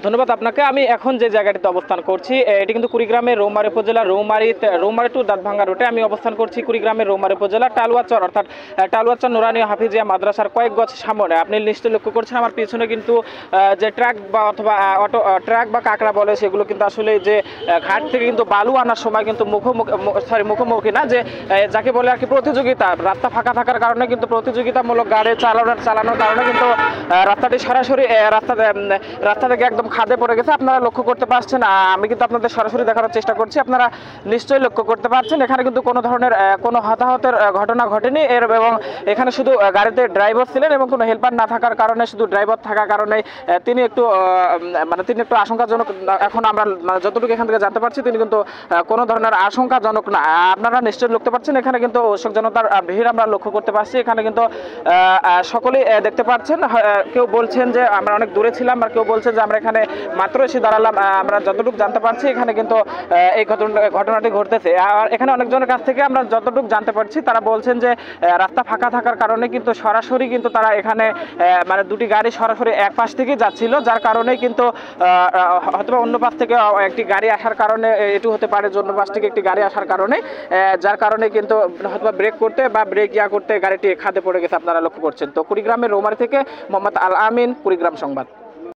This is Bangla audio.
ধন্যবাদ আপনাকে। আমি এখন যে জায়গাটিতে অবস্থান করছি এটি কিন্তু কুড়িগ্রামের রৌমারী উপজেলা রৌমারী টু দাঁতভাঙ্গা রুটে আমি অবস্থান করছি। কুড়িগ্রামের রৌমারী উপজেলা টালুয়াচর অর্থাৎ টালুয়াচর নুরানি হাফিজিয়া মাদ্রাসার কয়েক গজ সামনে আপনি নিশ্চয়ই লক্ষ্য করছেন আমার পিছনে কিন্তু যে ট্রাক বা অথবা অটো ট্রাক বা কাঁকড়া বলে সেগুলো কিন্তু আসলে যে ঘাট থেকে কিন্তু বালু আনার সময় কিন্তু মুখোমুখি না যে যাকে বলে আর কি প্রতিযোগিতা, রাস্তা ফাঁকা থাকার কারণে কিন্তু প্রতিযোগিতামূলক গাড়ি চালানোর কারণে কিন্তু রাস্তাটি সরাসরি রাস্তা থেকে একদম খাদে পড়ে গেছে। আপনারা লক্ষ্য করতে পারছেন, আমি কিন্তু আপনাদের সরাসরি দেখানোর চেষ্টা করছি, আপনারা নিশ্চয়ই লক্ষ্য করতে পারছেন এখানে কিন্তু কোনো ধরনের কোনো হতাহতের ঘটনা ঘটেনি এবং এখানে শুধু গাড়িতে ড্রাইভার ছিলেন এবং কোনো হেল্পার না থাকার কারণে, শুধু ড্রাইভার থাকার কারণে তিনি একটু আশঙ্কাজনক। এখন আমরা যতটুকু এখান থেকে জানতে পারছি তিনি কিন্তু কোনো ধরনের আশঙ্কাজনক না। আপনারা নিশ্চয়ই লক্ষ্য পাচ্ছেন এখানে কিন্তু দর্শক জনতার ভিড় আমরা লক্ষ্য করতে পারছি। এখানে কিন্তু সকলেই দেখতে পাচ্ছেন, কেউ বলছেন যে আমরা অনেক দূরে ছিলাম আর কেউ বলছেন যে আমরা এখানে মাত্র এসে দাঁড়ালাম। আমরা যতটুকু জানতে পারছি এখানে কিন্তু এই ঘটনাটি ঘটতেছে। আর এখানে অনেকজনের কাছ থেকে আমরা যতটুকু জানতে পারছি তারা বলছেন যে রাস্তা ফাঁকা থাকার কারণে কিন্তু সরাসরি কিন্তু তারা এখানে দুটি গাড়ি সরাসরি এক পাশ থেকে যাচ্ছিল, যার কারণে কিন্তু হয়তো অন্য পাশ থেকে একটি গাড়ি আসার কারণে এটু হতে পারে, অন্য পাশ থেকে একটি গাড়ি আসার কারণে যার কারণে কিন্তু হয়তো ব্রেক করতে বা ব্রেক করতে গাড়িটি খাদে পড়ে গেছে। আপনারা লক্ষ্য করছেন। তো কুড়িগ্রামের রৌমারী থেকে মোহাম্মদ আল আমিন, কুড়িগ্রাম সংবাদ।